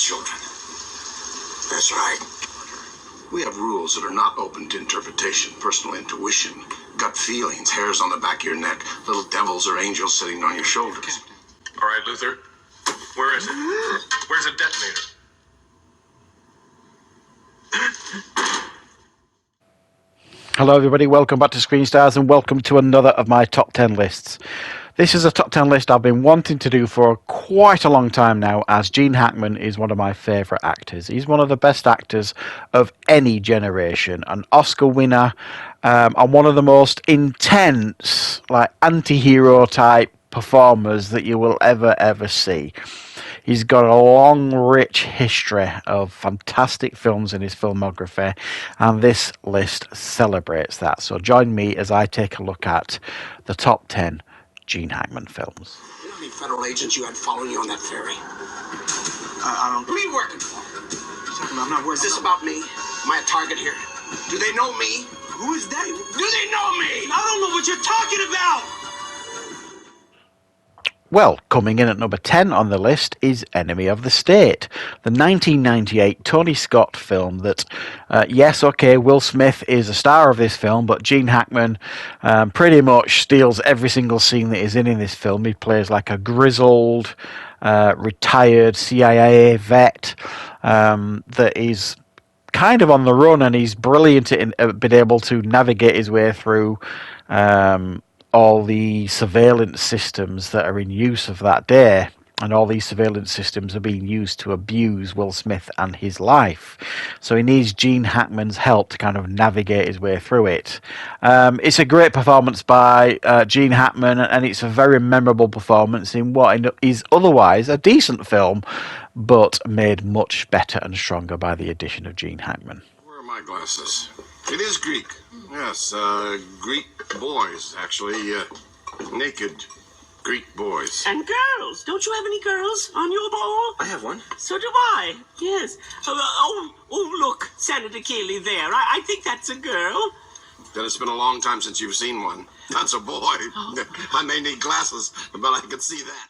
children. That's right. We have rules that are not open to interpretation, personal intuition, gut feelings, hairs on the back of your neck, little devils or angels sitting on your shoulders. All right, Luther. Where is it? Where's the detonator? Hello everybody, welcome back to Screenstars and welcome to another of my top 10 lists. This is a top 10 list I've been wanting to do for quite a long time now, as Gene Hackman is one of my favourite actors. He's one of the best actors of any generation, an Oscar winner, and one of the most intense, like anti-hero type performers that you will ever see. He's got a long, rich history of fantastic films in his filmography, and this list celebrates that. So join me as I take a look at the top 10 Gene Hackman films. You know how many federal agents you had following you on that ferry? I don't... Who are you working for? I'm not working. Is this about me? Am I a target here? Do they know me? Who is that? Do they know me? I don't know what you're talking about! Well, coming in at number 10 on the list is Enemy of the State, the 1998 Tony Scott film that, yes, okay, Will Smith is a star of this film, but Gene Hackman pretty much steals every single scene that is in this film. He plays like a grizzled, retired CIA vet that is kind of on the run, and he's brilliant at being able to navigate his way through all the surveillance systems that are in use of that day, and all these surveillance systems are being used to abuse Will Smith and his life. So he needs Gene Hackman's help to kind of navigate his way through it. It's a great performance by Gene Hackman, and it's a very memorable performance in what is otherwise a decent film, but made much better and stronger by the addition of Gene Hackman. Where are my glasses? It is Greek. Yes, Greek boys, actually. Naked Greek boys. And girls. Don't you have any girls on your ball? I have one. So do I. Yes. Look, Senator Keeley there. I think that's a girl. Then it's been a long time since you've seen one. That's a boy. Oh. I may need glasses, but I can see that.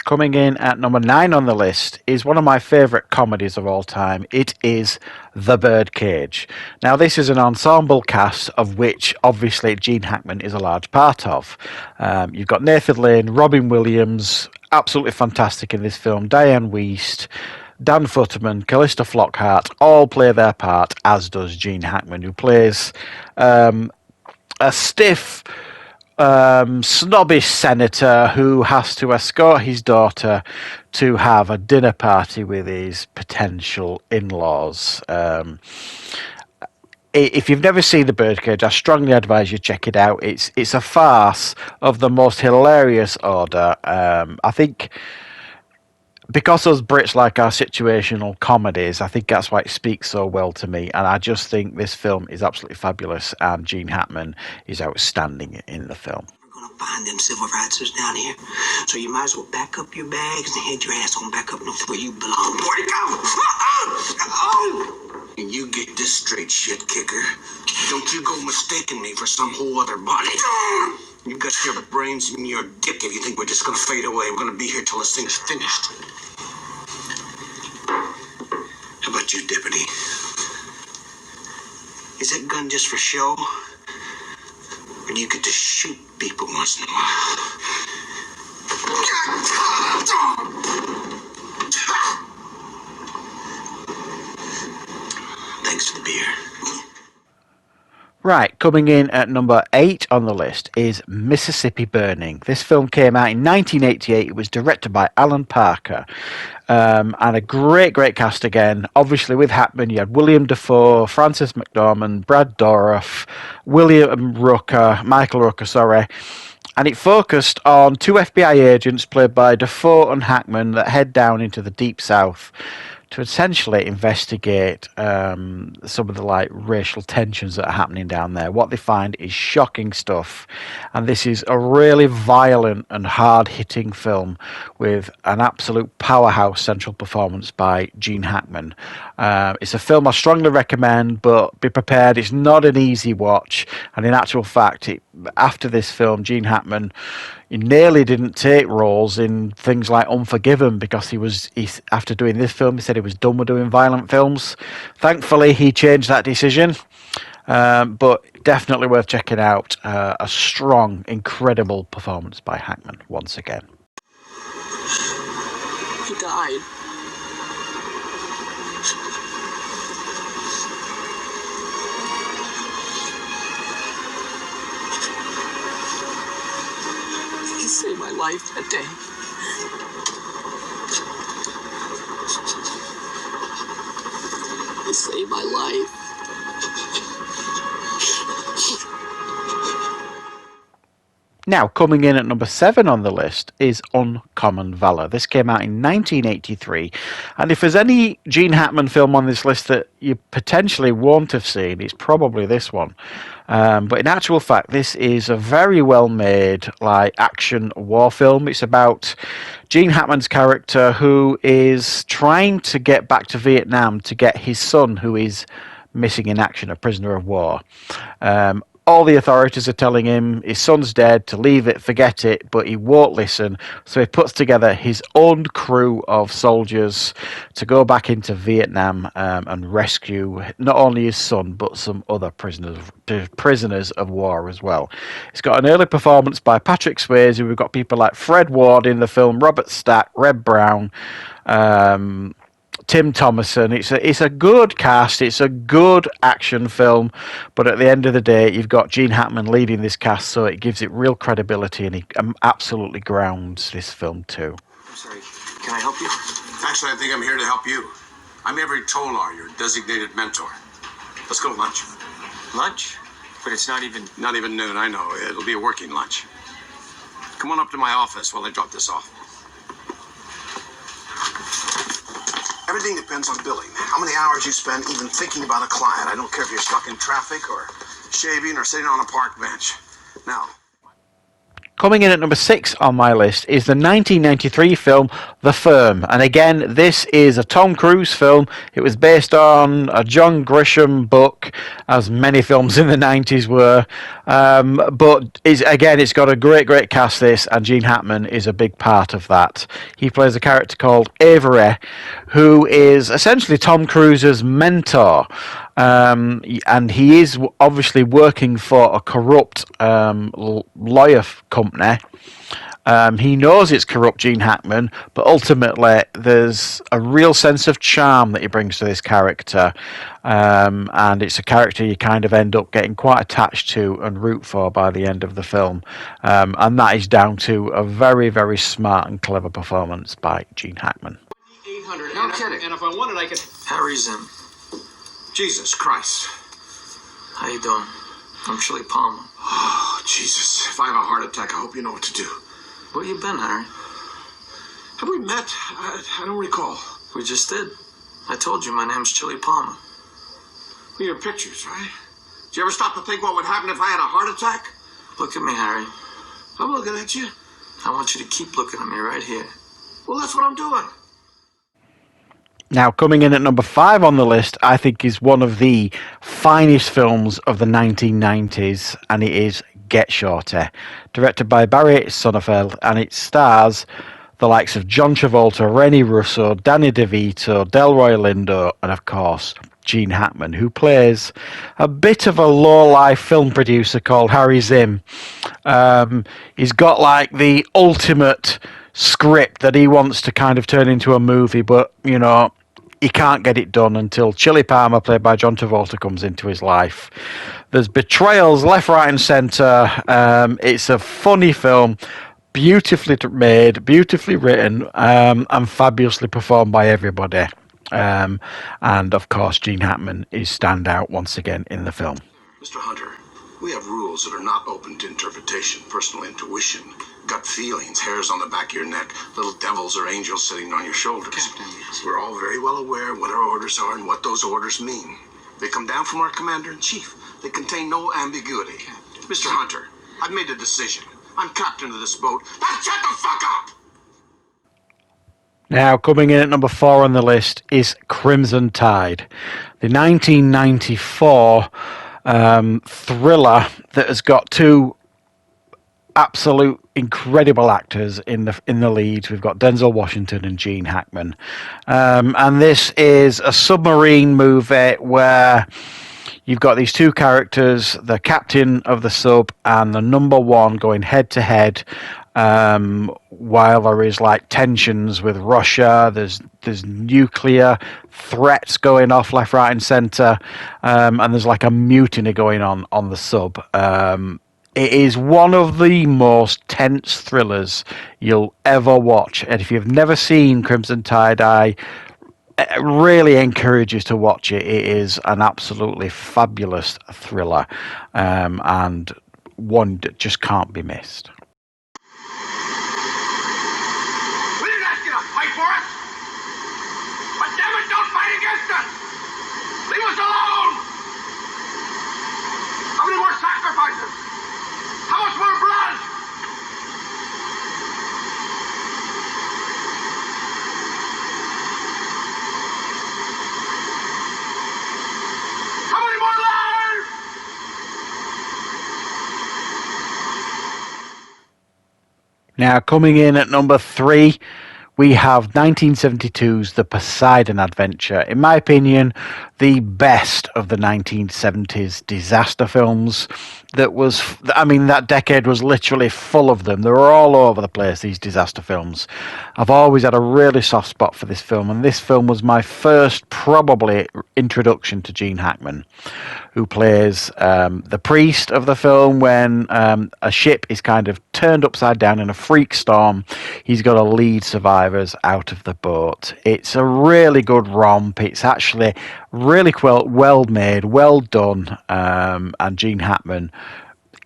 Coming in at number 9 on the list is one of my favourite comedies of all time. It is The Birdcage. Now, this is an ensemble cast of which, obviously, Gene Hackman is a large part of. You've got Nathan Lane, Robin Williams, absolutely fantastic in this film, Diane Wiest, Dan Futterman, Callista Flockhart, all play their part, as does Gene Hackman, who plays a stiff, snobbish senator who has to escort his daughter to have a dinner party with his potential in-laws. If you've never seen The Birdcage, I strongly advise you check it out. It's a farce of the most hilarious order. I think because us Brits like our situational comedies, I think that's why it speaks so well to me. And I just think this film is absolutely fabulous, and Gene Hackman is outstanding in the film. We're going to find them civil rightsers down here. So you might as well pack up your bags and head your ass on back up north where you belong. Where'd it go? And you get this straight, shit kicker. Don't you go mistaking me for some whole other body. You got your brains in your dick if you think we're just going to fade away. We're going to be here till this thing's finished. How about you, Deputy? Is that gun just for show? Or do you get to shoot people once in a while? Thanks for the beer. Right, coming in at number 8 on the list is Mississippi Burning. This film came out in 1988. It was directed by Alan Parker. And a great cast again. Obviously, with Hackman, you had William Dafoe, Frances McDormand, Brad Dourif, Michael Rooker, sorry. And it focused on 2 FBI agents played by Dafoe and Hackman that head down into the Deep South to essentially investigate some of the racial tensions that are happening down there. What they find is shocking stuff, and this is a really violent and hard-hitting film with an absolute powerhouse central performance by Gene Hackman. It's a film I strongly recommend, but be prepared, it's not an easy watch, and in actual fact, after this film, Gene Hackman He nearly didn't take roles in things like Unforgiven because after doing this film, he said he was done with doing violent films. Thankfully, he changed that decision. But definitely worth checking out. A strong, incredible performance by Hackman once again. He died. He saved my life that day. He saved my life. Now, coming in at number 7 on the list is Uncommon Valor. This came out in 1983, and if there's any Gene Hackman film on this list that you potentially won't have seen, it's probably this one. But in actual fact, this is a very well-made action war film. It's about Gene Hackman's character who is trying to get back to Vietnam to get his son, who is missing in action, a prisoner of war. All the authorities are telling him his son's dead, to leave it, forget it, but he won't listen. So he puts together his own crew of soldiers to go back into Vietnam and rescue not only his son, but some other prisoners of war as well. It's got an early performance by Patrick Swayze. We've got people like Fred Ward in the film, Robert Stack, Red Brown, Tim Thomerson. It's a good cast. It's a good action film, but at the end of the day, you've got Gene Hackman leading this cast, so it gives it real credibility, and he absolutely grounds this film too. I'm sorry. Can I help you? Actually, I think I'm here to help you. I'm Avery Tolar, your designated mentor. Let's go to lunch. Lunch? But it's not even noon. I know. It'll be a working lunch. Come on up to my office while I drop this off. Everything depends on billing. How many hours you spend even thinking about a client. I don't care if you're stuck in traffic or shaving or sitting on a park bench. Now, coming in at number 6 on my list is the 1993 film The Firm. And again, this is a Tom Cruise film. It was based on a John Grisham book, as many films in the 90s were. But it's got a great cast, this, and Gene Hackman is a big part of that. He plays a character called Avery, who is essentially Tom Cruise's mentor. And he is obviously working for a corrupt lawyer company. He knows it's corrupt, Gene Hackman, but ultimately there's a real sense of charm that he brings to this character. And it's a character you kind of end up getting quite attached to and root for by the end of the film. And that is down to a very smart and clever performance by Gene Hackman. 800. No kidding. And if I wanted, I could. Harry's in. Jesus Christ. How you doing? I'm Chili Palmer. Oh, Jesus. If I have a heart attack, I hope you know what to do. Where you been, Harry? Have we met? I don't recall. We just did. I told you my name's Chili Palmer. We have pictures, right? Did you ever stop to think what would happen if I had a heart attack? Look at me, Harry. I'm looking at you. I want you to keep looking at me right here. Well, that's what I'm doing. Now, coming in at number 5 on the list, I think is one of the finest films of the 1990s, and it is Get Shorty, directed by Barry Sonnenfeld, and it stars the likes of John Travolta, Rennie Russo, Danny DeVito, Delroy Lindo, and of course Gene Hackman, who plays a bit of a low-life film producer called Harry Zim. He's got the ultimate script that he wants to kind of turn into a movie, but he can't get it done until Chili Palmer, played by John Travolta, comes into his life. There's betrayals left, right, and centre. It's a funny film, beautifully made, beautifully written, and fabulously performed by everybody. And of course, Gene Hackman is standout once again in the film. Mr. Hunter, we have rules that are not open to interpretation. Personal intuition, gut feelings, hairs on the back of your neck, little devils or angels sitting on your shoulders. Captain. We're all very well aware what our orders are and what those orders mean. They come down from our commander-in-chief. They contain no ambiguity. Captain. Mr. Hunter, I've made a decision. I'm captain of this boat. Now shut the fuck up! Now, coming in at number 4 on the list is Crimson Tide, the 1994 thriller that has got two absolute incredible actors in the leads. We've got Denzel Washington and Gene Hackman, and this is a submarine movie where you've got these two characters, the captain of the sub and the number one, going head to head. While there is like tensions with Russia, there's nuclear threats going off left, right, and centre, and there's like a mutiny going on the sub. It is one of the most tense thrillers you'll ever watch, and if you've never seen Crimson Tide, I really encourage you to watch it. It is an absolutely fabulous thriller, and one that just can't be missed. We didn't ask you to fight for us. But damn it, don't fight against us. Leave us alone. How many more sacrifices? How much more blood? How many more lives? Now, coming in at number 3, we have 1972's The Poseidon Adventure. In my opinion, the best of the 1970s disaster films. That decade was literally full of them. They were all over the place, these disaster films. I've always had a really soft spot for this film, and this film was my first, probably, introduction to Gene Hackman, who plays the priest of the film when a ship is kind of turned upside down in a freak storm. He's got to lead survivors out of the boat. It's a really good romp. It's actually really well made, well done, and Gene Hackman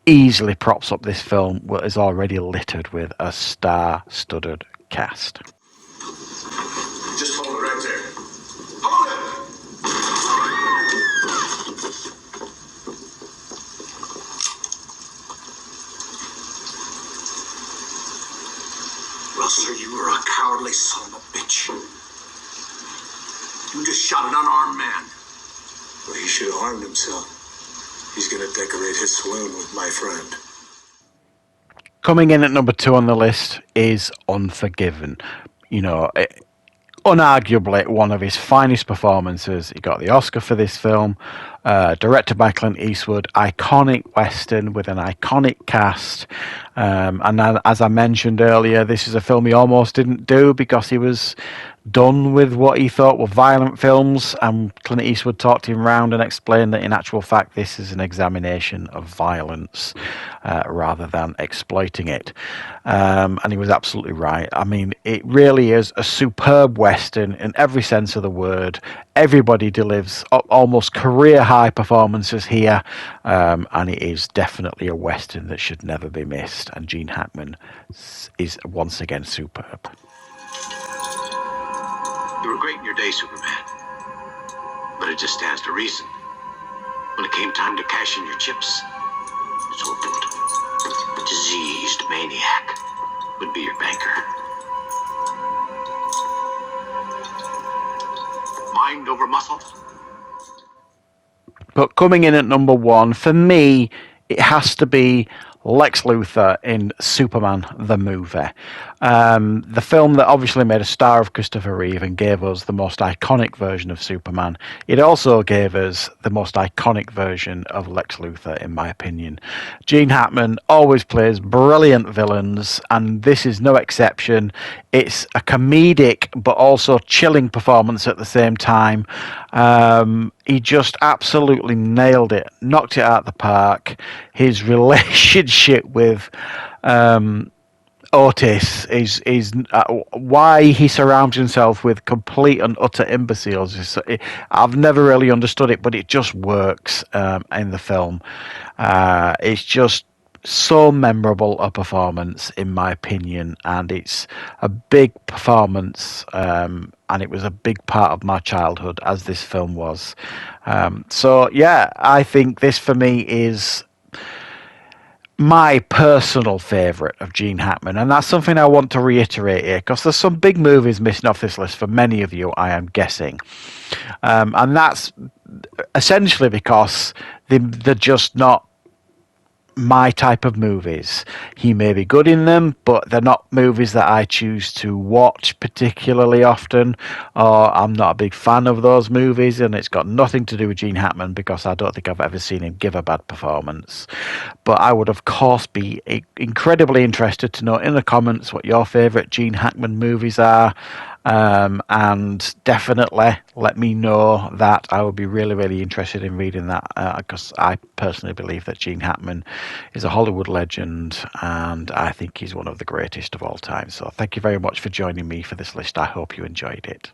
easily props up this film, what is already littered with a star-studded cast. Just hold it right there. Hold it! Russell, you are a cowardly son of a bitch. You just shot an unarmed man. Well, he should have armed himself. He's going to decorate his saloon with my friend. Coming in at number 2 on the list is Unforgiven. Unarguably one of his finest performances. He got the Oscar for this film, directed by Clint Eastwood, iconic Western with an iconic cast. And as I mentioned earlier, this is a film he almost didn't do because he was done with what he thought were violent films, and Clint Eastwood talked him round and explained that in actual fact this is an examination of violence rather than exploiting it, and he was absolutely right. I mean, it really is a superb Western in every sense of the word. Everybody delivers almost career high performances here, and it is definitely a Western that should never be missed, and Gene Hackman is once again superb. You were great in your day, Superman. But it just stands to reason. When it came time to cash in your chips, so opened. A diseased maniac would be your banker. Mind over muscle? But coming in at number 1, for me, it has to be Lex Luthor in Superman the movie. The film that obviously made a star of Christopher Reeve and gave us the most iconic version of Superman. It also gave us the most iconic version of Lex Luthor, in my opinion. Gene Hackman always plays brilliant villains, and this is no exception. It's a comedic but also chilling performance at the same time. He just absolutely nailed it, knocked it out of the park. His relationship with Otis is why he surrounds himself with complete and utter imbeciles. I've never really understood it, but it just works in the film. It's just so memorable a performance, in my opinion, and it's a big performance, and it was a big part of my childhood, as this film was. So yeah, I think this for me is my personal favourite of Gene Hackman, and that's something I want to reiterate here, because there's some big movies missing off this list for many of you, I am guessing, and that's essentially because they're just not my type of movies. He may be good in them, but they're not movies that I choose to watch particularly often, or I'm not a big fan of those movies, and it's got nothing to do with Gene Hackman because I don't think I've ever seen him give a bad performance. But I would, of course, be incredibly interested to know in the comments what your favourite Gene Hackman movies are. And definitely let me know that. I would be really, really interested in reading that because I personally believe that Gene Hackman is a Hollywood legend and I think he's one of the greatest of all time. So thank you very much for joining me for this list. I hope you enjoyed it.